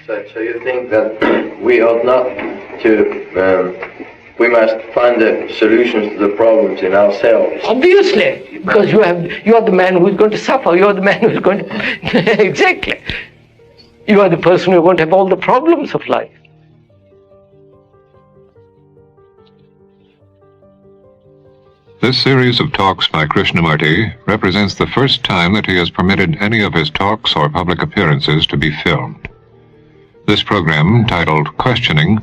So you think that we ought not to, we must find the solutions to the problems in ourselves? Obviously, because you are the man who is going to suffer, you are the man who is going to... Exactly. You are the person who is going to have all the problems of life. This series of talks by Krishnamurti represents the first time that he has permitted any of his talks or public appearances to be filmed. This program, titled Questioning,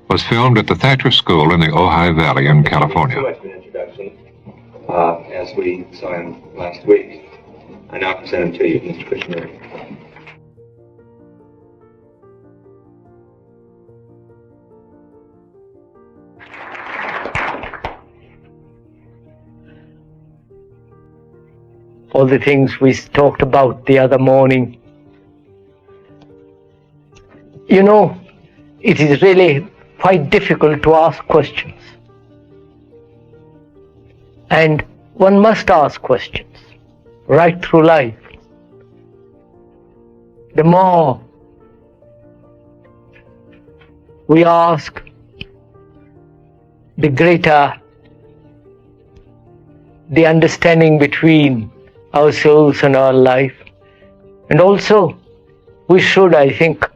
was filmed at the Thacher School in the Ojai Valley in California. As we saw him last week. I now present him to you, Mr. Krishnamurti. All the things we talked about the other morning. You know, it is really quite difficult to ask questions. And one must ask questions right through life. The more we ask, the greater the understanding between ourselves and our life. And also, we should, I think,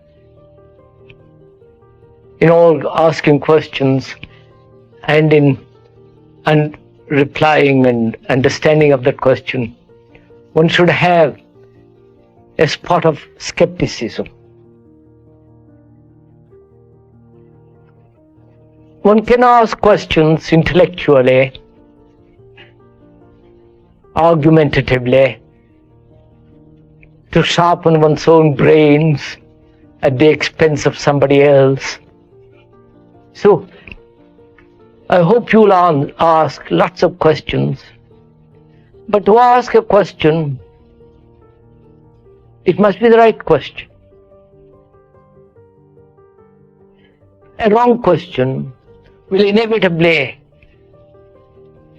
in all asking questions and replying and understanding of that question, one should have a spot of skepticism. One can ask questions intellectually, argumentatively, to sharpen one's own brains at the expense of somebody else. So, I hope you'll ask lots of questions. But to ask a question, it must be the right question. A wrong question will inevitably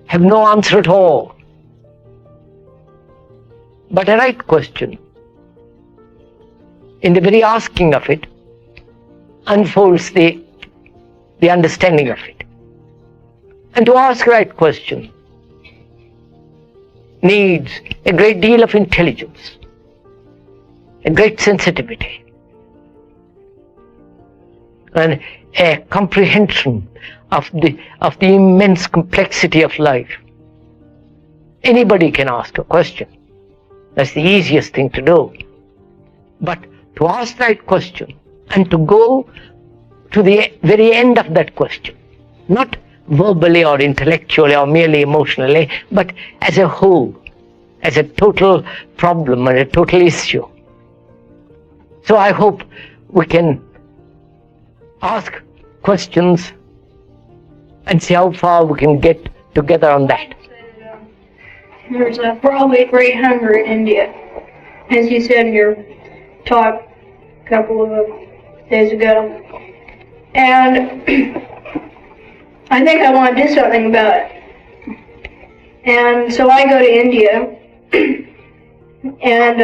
have no answer at all. But a right question, in the very asking of it, unfolds the understanding of it. And to ask a right question needs a great deal of intelligence, a great sensitivity, and a comprehension of the immense complexity of life. Anybody can ask a question. That's the easiest thing to do. But to ask the right question and to go to the very end of that question, not verbally or intellectually or merely emotionally, but as a whole, as a total problem and a total issue. So I hope we can ask questions and see how far we can get together on that. There's probably a great hunger in India, as you said in your talk a couple of days ago. And I think I want to do something about it. And so I go to India, and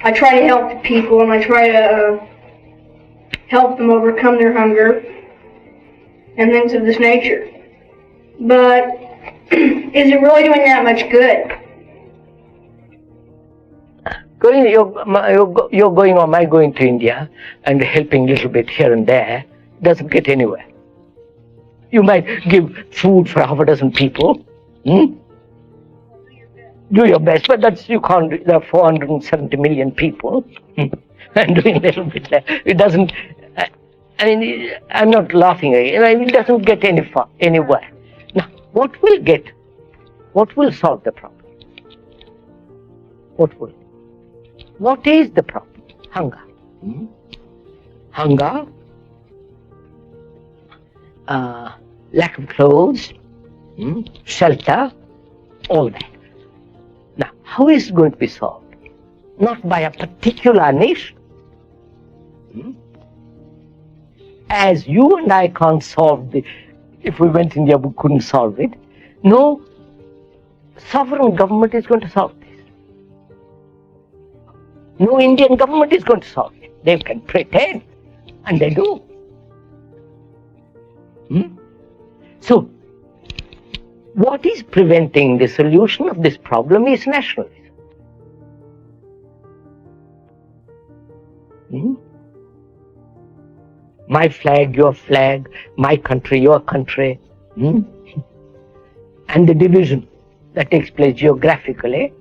I try to help the people, and I try to help them overcome their hunger and things of this nature. But is it really doing that much good? You're going or my going to India and helping a little bit here and there doesn't get anywhere. You might give food for half a dozen people. Do your best, but that's, you can't. There are 470 million people, and doing a little bit there. It doesn't. I mean, I'm not laughing at it. It doesn't get anywhere. Now, what will solve the problem? What is the problem? Hunger. Hunger, lack of clothes, shelter, all that. Now, how is it going to be solved? Not by a particular nation. As you and I can't solve if we went in India, we couldn't solve it. No sovereign government is going to solve this. No Indian government is going to solve it. They can pretend, and they do. So, what is preventing the solution of this problem is nationalism. My flag, my country, your country, and the division that takes place geographically,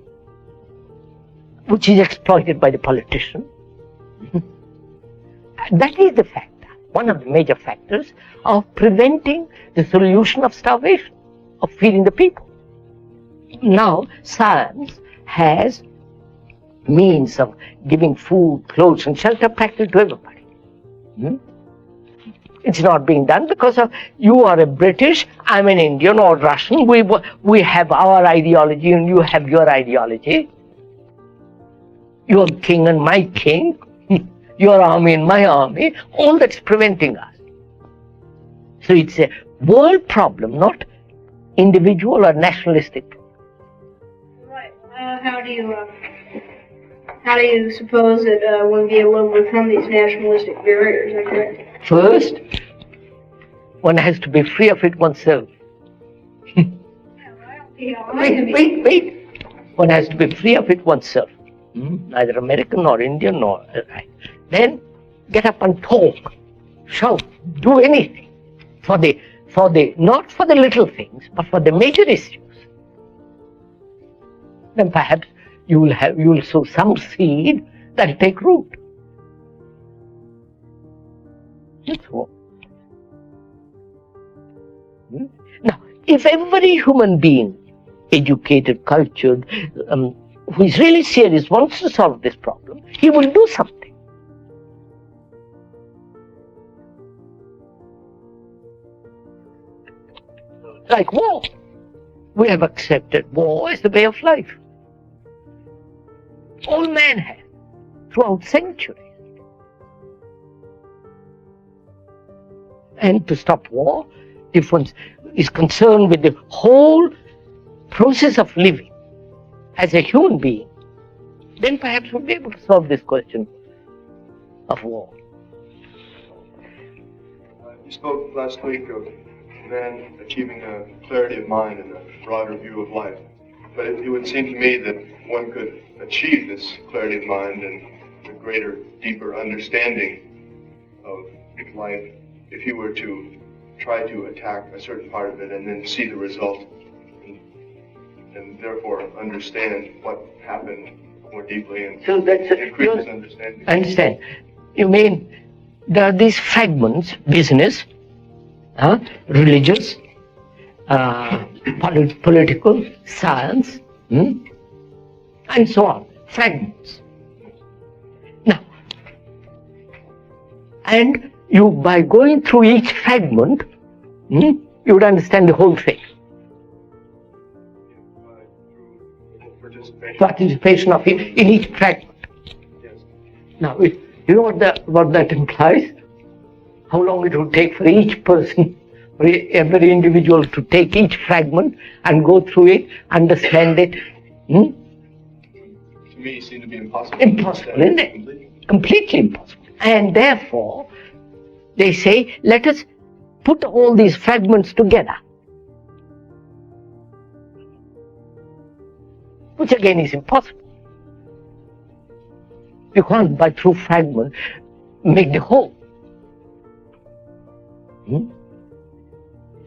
which is exploited by the politician. That is the factor, one of the major factors of preventing the solution of starvation, of feeding the people. Now, science has means of giving food, clothes, and shelter practically to everybody. It's not being done because of you are a British, I'm an Indian or Russian. We have our ideology and you have your ideology. Your king and my king, your army and my army, all that's preventing us. So it's a world problem, not individual or nationalistic problem. Right. How do you suppose that we'll be able to overcome these nationalistic barriers? First, one has to be free of it oneself. Wait. One has to be free of it oneself. Neither American nor Indian nor... Then get up and talk, shout, do anything not for the little things, but for the major issues. Then perhaps you will sow some seed that will take root. That's all. Now, if every human being, educated, cultured, who is really serious, wants to solve this problem, he will do something. Like war. We have accepted war as the way of life. All men have, throughout centuries. And to stop war, if one is concerned with the whole process of living as a human being, then perhaps we'll be able to solve this question of war. You spoke last week of man achieving a clarity of mind and a broader view of life. But it would seem to me that one could achieve this clarity of mind and a greater, deeper understanding of life if you were to try to attack a certain part of it and then see the result and therefore understand what happened more deeply and so that's increase his understanding. I understand. You mean there are these fragments, business, religious, political, science, and so on, fragments. Now, and you, by going through each fragment, you would understand the whole thing. Participation of it in each fragment. Yes. Now, you know what that implies? How long it would take for each person, for every individual to take each fragment and go through it, understand it. To me, it seemed to be impossible. Impossible, isn't it? Completely impossible. And therefore, they say, let us put all these fragments together. Which again is impossible. You can't, by through fragment, make the whole.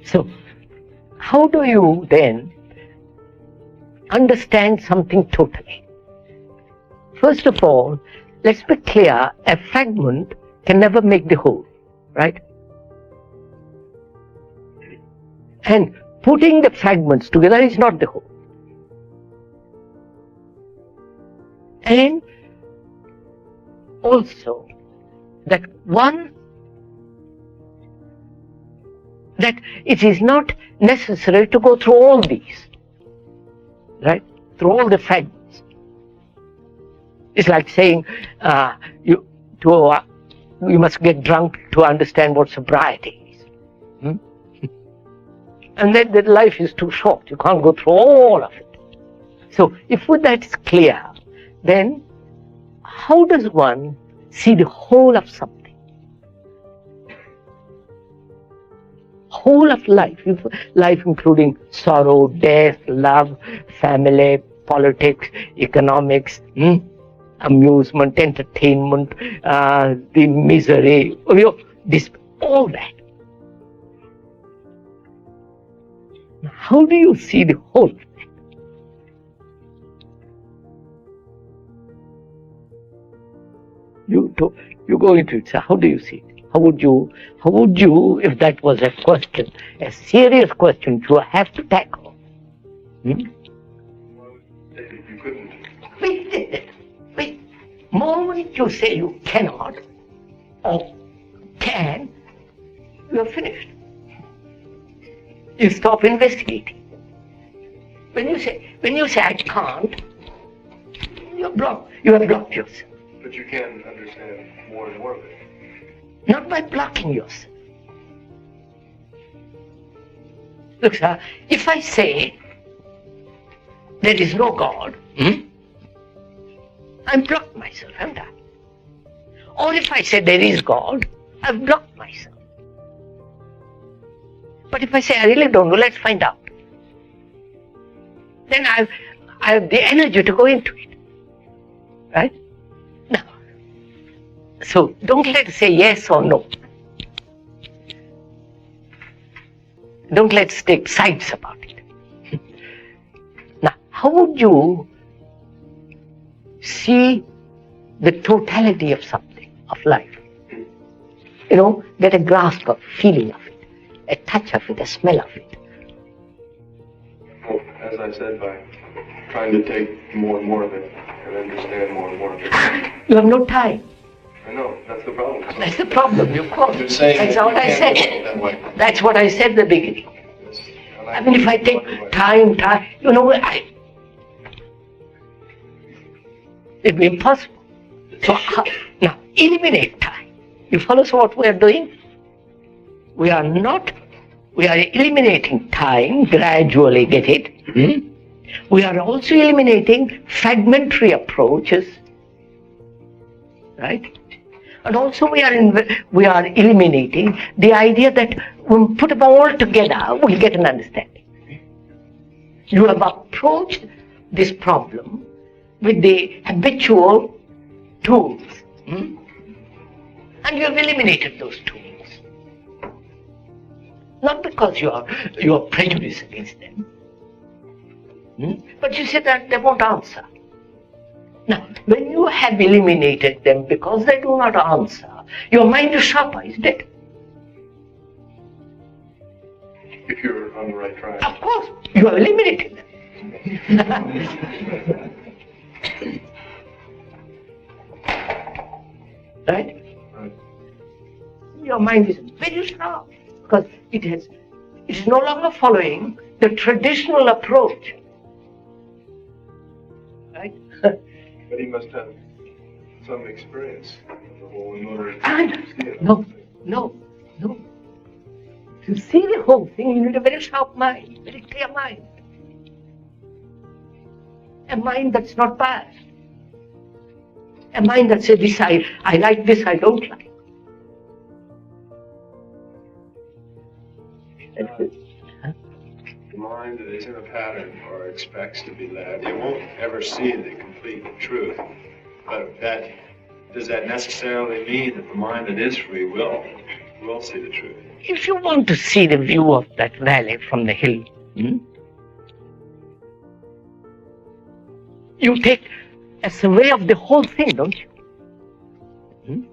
So, how do you then understand something totally? First of all, let's be clear, a fragment can never make the whole, right? And putting the fragments together is not the whole. And also, that it is not necessary to go through all these, right? Through all the fragments. It's like saying you must get drunk to understand what sobriety is. And then that life is too short. You can't go through all of it. So if that is clear, then how does one see the whole of something? Whole of life, life including sorrow, death, love, family, politics, economics, amusement, entertainment, the misery, this, all that. How do you see the whole? You go into it. So how do you see it? How would you, if that was a question, a serious question you have to tackle? Well, David, you couldn't. Wait. Moment you say you cannot or can, you're finished. You stop investigating. When you say I can't, you're blocked. You have blocked yourself. But you can understand more and more of it. Not by blocking yourself. Look, sir, if I say there is no God, I'm blocked myself, haven't I? Or if I say there is God, I've blocked myself. But if I say I really don't know, let's find out. Then I have the energy to go into it. Right? Now, so don't let's say yes or no. Don't let's take sides about it. Now, how would you see the totality of something, of life? Get a grasp of, feeling of it, a touch of it, a smell of it. Well, as I said, by trying to take more and more of it and understand more and more of it. You have no time. I know, that's the problem. That's the problem, you quote. You're saying That's that what you I can't said. go that way. That's what I said at the beginning. Yes. I mean, if I take time, it'd be impossible. So now, eliminate time. You follow what we are doing? We are eliminating time, gradually, get it? We are also eliminating fragmentary approaches, right? And also we are eliminating the idea that when we put them all together, we'll get an understanding. You have approached this problem with the habitual tools, and you have eliminated those tools. Not because you are prejudiced against them, but you say that they won't answer. Now, when you have eliminated them because they do not answer, your mind is sharper, isn't it? If you're on the right track. Of course, you have eliminated them. Right? Your mind is very sharp because it is no longer following the traditional approach. Right? But he must have some experience of the whole in order to see it. No. To see the whole thing, you need a very sharp mind, very clear mind. A mind that's not biased. A mind that says, this I like, this I don't like. The mind that is in a pattern or expects to be led, it won't ever see the complete truth. But does that necessarily mean that the mind that is free will see the truth? If you want to see the view of that valley from the hill, you take a survey of the whole thing, don't you?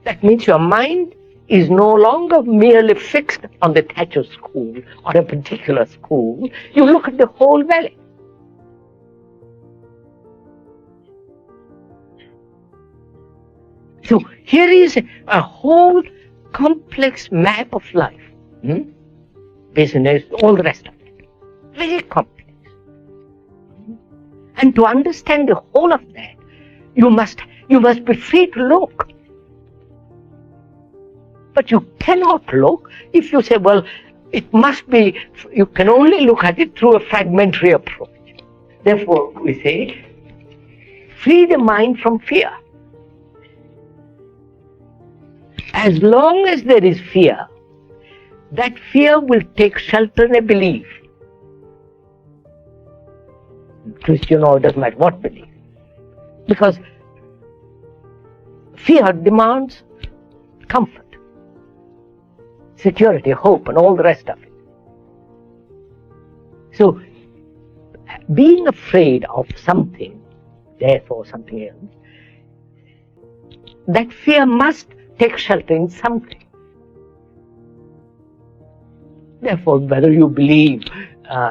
That means your mind is no longer merely fixed on the Thacher School or a particular school. You look at the whole valley. So here is a whole complex map of life. Business, all the rest of it. Very complex. And to understand the whole of that, you must be free to look. But you cannot look if you say, well, it must be, you can only look at it through a fragmentary approach. Therefore, we say, free the mind from fear. as long as there is fear, that fear will take shelter in a belief. Christian or doesn't matter what belief. Because fear demands comfort, security, hope, and all the rest of it. So, being afraid of something, death or something else, that fear must take shelter in something. Therefore, whether you believe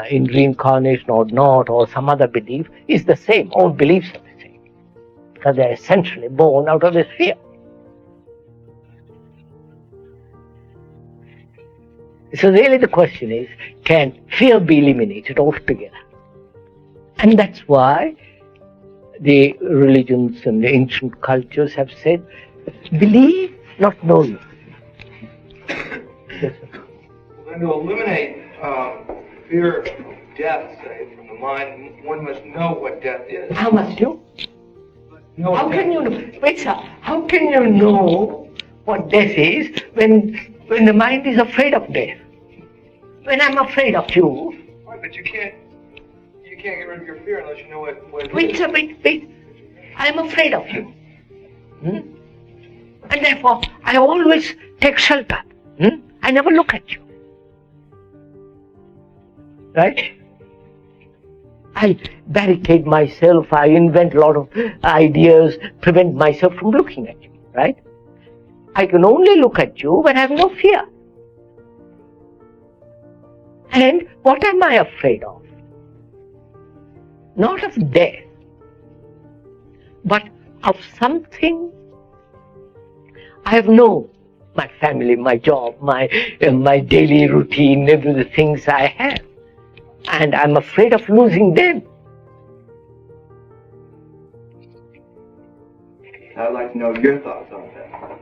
in reincarnation or not, or some other belief, is the same. All beliefs are the same. Because they are essentially born out of this fear. So really the question is, can fear be eliminated altogether? And that's why the religions and the ancient cultures have said, believe, not knowing. Yes, sir. And to eliminate fear of death, say, from the mind, one must know what death is. How must you? Know How what can death you know? Wait, sir. How can you know what death is when the mind is afraid of death? When I'm afraid of you. Right, but you can't get rid of your fear unless you know what it Wait, is. sir, wait. I'm afraid of you. And therefore, I always take shelter. I never look at you. Right? I barricade myself, I invent a lot of ideas, prevent myself from looking at you. Right? I can only look at you when I have no fear. And what am I afraid of? Not of death, but of something I have known. My family, my job, my daily routine, every the things I have. And I'm afraid of losing them. I'd like to know your thoughts on that.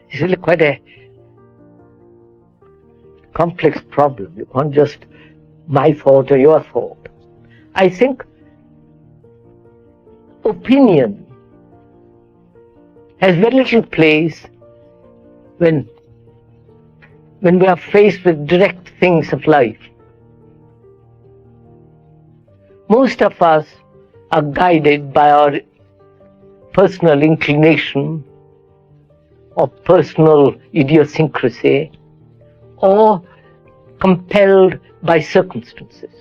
It's really quite a complex problem. You can't just my fault or your fault. I think opinion has very little place when we are faced with direct things of life. Most of us are guided by our personal inclination or personal idiosyncrasy or compelled by circumstances,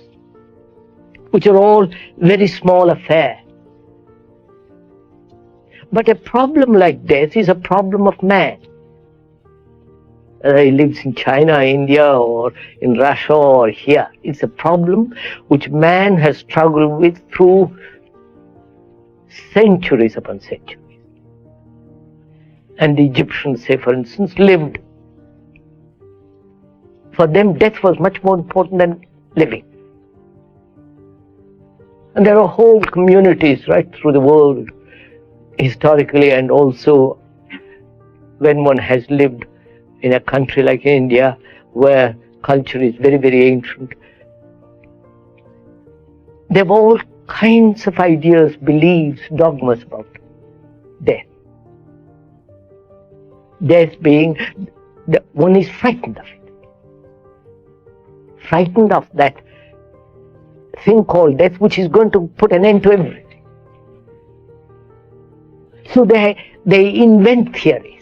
which are all very small affairs. But a problem like death is a problem of man. Whether he lives in China, India, or in Russia, or here. It's a problem which man has struggled with through centuries upon centuries. And the Egyptians, say for instance, lived. For them, death was much more important than living. And there are whole communities right through the world, historically, and also when one has lived in a country like India, where culture is very, very ancient. They have all kinds of ideas, beliefs, dogmas about death. Death being, one is frightened of it. Frightened of that thing called death, which is going to put an end to everything. So they invent theories.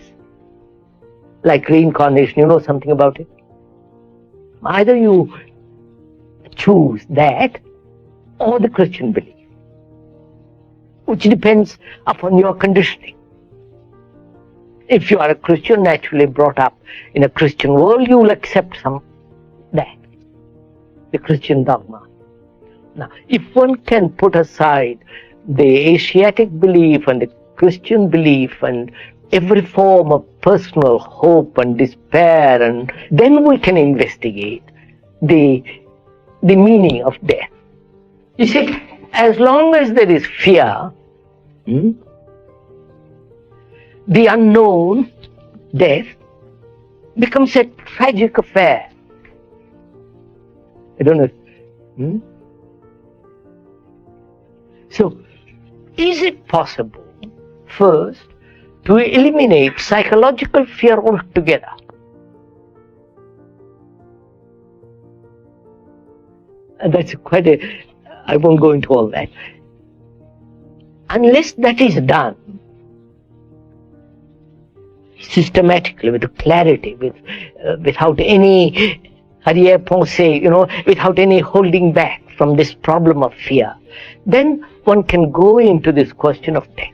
Like reincarnation, you know something about it? Either you choose that or the Christian belief, which depends upon your conditioning. If you are a Christian, naturally brought up in a Christian world, you will accept that, the Christian dogma. Now, if one can put aside the Asiatic belief and the Christian belief and every form of personal hope and despair, and then we can investigate the meaning of death. You see, as long as there is fear, the unknown, death, becomes a tragic affair. I don't know. So, is it possible, first, to eliminate psychological fear altogether? And that's quite a, I won't go into all that. Unless that is done systematically, with clarity, without any arrière-pensée, without any holding back from this problem of fear, then one can go into this question of death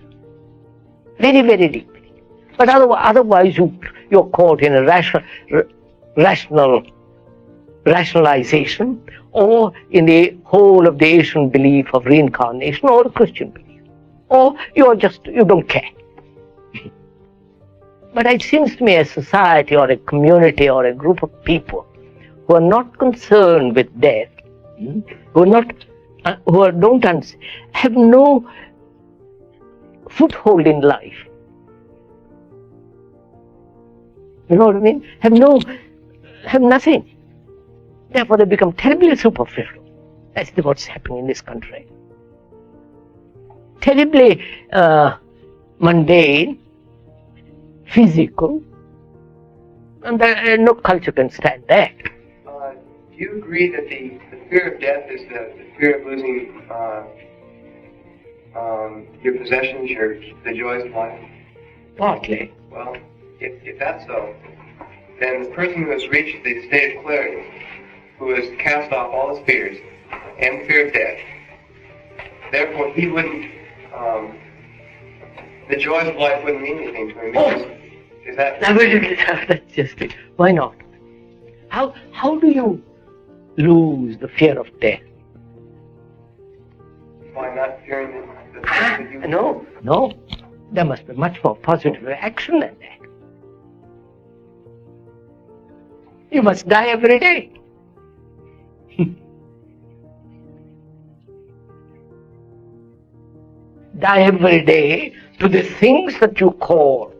very, very deeply. But otherwise you're caught in a rationalization, or in the whole of the Asian belief of reincarnation, or a Christian belief, or you don't care. But it seems to me a society or a community or a group of people who are not concerned with death, have no foothold in life. You know what I mean? Have nothing. Therefore they become terribly superficial. That's what's happening in this country. Terribly mundane, physical, and no culture can stand that. Do you agree that the fear of death is the fear of losing your possessions, the joys of life? Partly. Well, if that's so, then the person who has reached the state of clarity, who has cast off all his fears and the fear of death, therefore he wouldn't, the joys of life wouldn't mean anything to him. Because, is that... That's just it. Why not? How do you lose the fear of death? By not fearing the things that you... No. There must be much more positive action than that. You must die every day. Die every day to the things that you call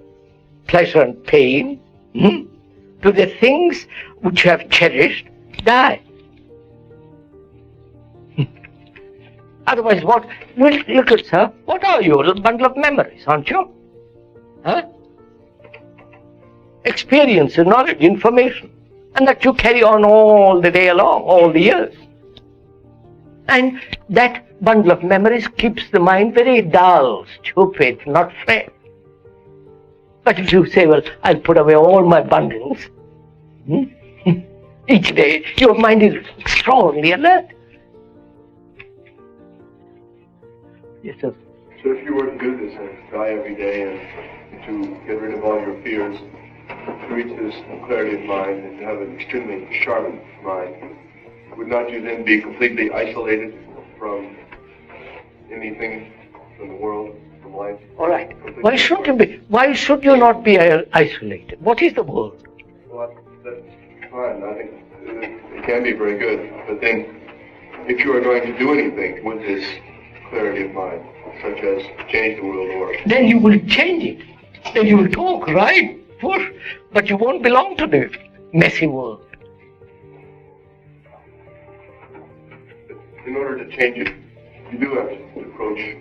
pleasure and pain, to the things which you have cherished, die. Otherwise, what? Look at, sir, what are you? A little bundle of memories, aren't you? Huh? Experience, knowledge, information. And that you carry on all the day along, all the years. And that bundle of memories keeps the mind very dull, stupid, not fresh. But if you say, well, I'll put away all my bundles, each day, your mind is extraordinarily alert. Yes, sir. So if you were to do this and die every day and to get rid of all your fears, to reach this clarity of mind and to have an extremely sharp mind, would not you then be completely isolated from anything, from the world, from life? All right. Why should you not be isolated? What is the world? Well, that's fine. I think it can be very good. But then, if you are going to do anything with this clarity of mind, such as change the world or... Then you will change it. Then you will talk, right? Push. But you won't belong to the messy world. In order to change it, you do have to approach a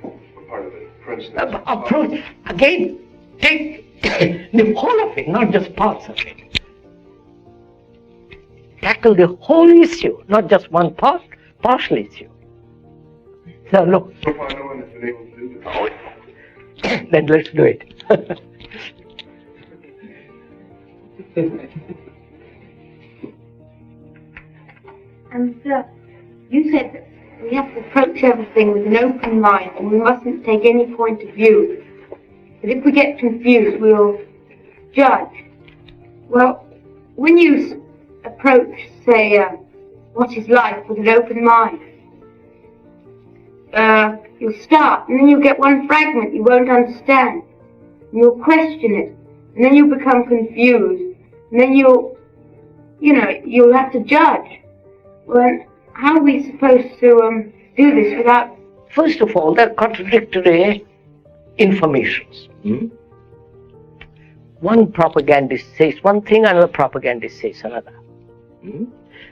part of it. For instance... Approach. Again, take the whole of it, not just parts of it. Tackle the whole issue, not just one partial issue. So look. So far no one has been able to do this. Then let's do it. And you said that we have to approach everything with an open mind and we mustn't take any point of view. But if we get confused, we'll judge. Well, when you approach, say, what is life with an open mind, you'll start, and then you'll get one fragment you won't understand, and you'll question it, and then you'll become confused, and then you'll have to judge. Well, how are we supposed to do this without... First of all, there are contradictory informations. One propagandist says one thing, another propagandist says another.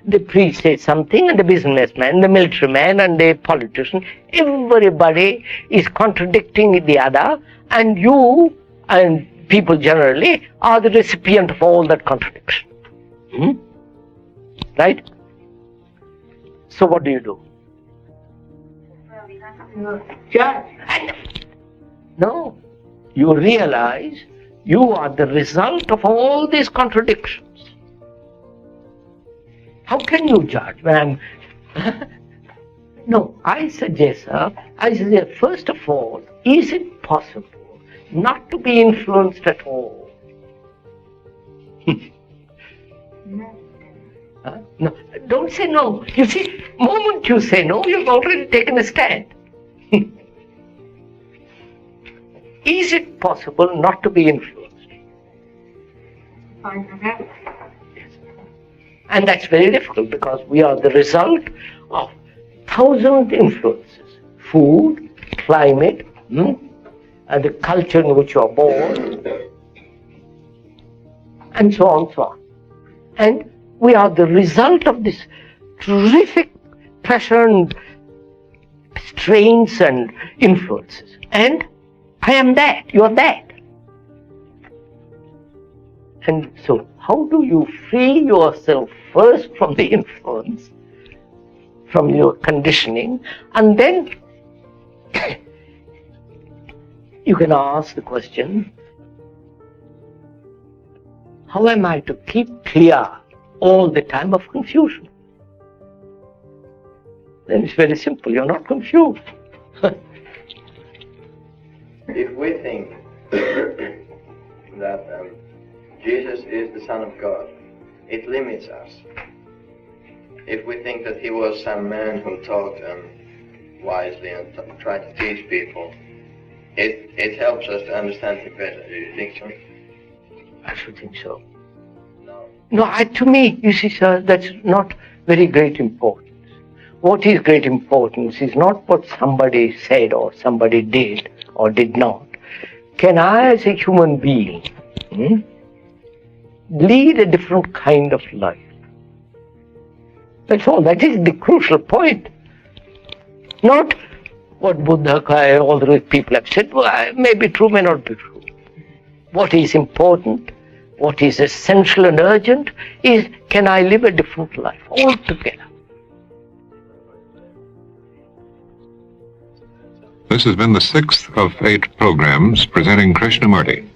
the priest says something, and the businessman, the military man, and the politician, everybody is contradicting the other, and you and people generally are the recipient of all that contradiction. Right? So what do you do? Judge. No. You realize you are the result of all these contradictions. How can you judge when I'm... No, I suggest, first of all, is it possible not to be influenced at all? No, don't say no. You see, the moment you say no, you've already taken a stand. Is it possible not to be influenced? Yes. And that's very difficult because we are the result of 1,000 influences. Food, climate, and the culture in which you are born, and so on, so on. And we are the result of this terrific pressure and strains and influences. And I am that, you are that. And so, how do you free yourself first from the influence, from your conditioning, and then you can ask the question, how am I to keep clear all the time of confusion? Then it's very simple, you're not confused. If we think that Jesus is the Son of God, it limits us. If we think that he was some man who taught wisely and tried to teach people, it helps us to understand him better. Do you think so? I should think so. No. No, to me, you see, sir, that's not very great importance. What is great importance is not what somebody said or somebody did or did not. Can I, as a human being, lead a different kind of life? That's all. That is the crucial point. Not what Buddha, all the people have said, may be true, may not be true. What is important, what is essential and urgent is, can I live a different life altogether? This has been the 6th of 8 programs presenting Krishnamurti,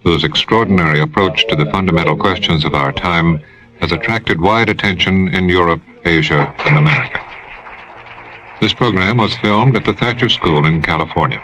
whose extraordinary approach to the fundamental questions of our time has attracted wide attention in Europe, Asia, and America. This program was filmed at the Thacher School in California.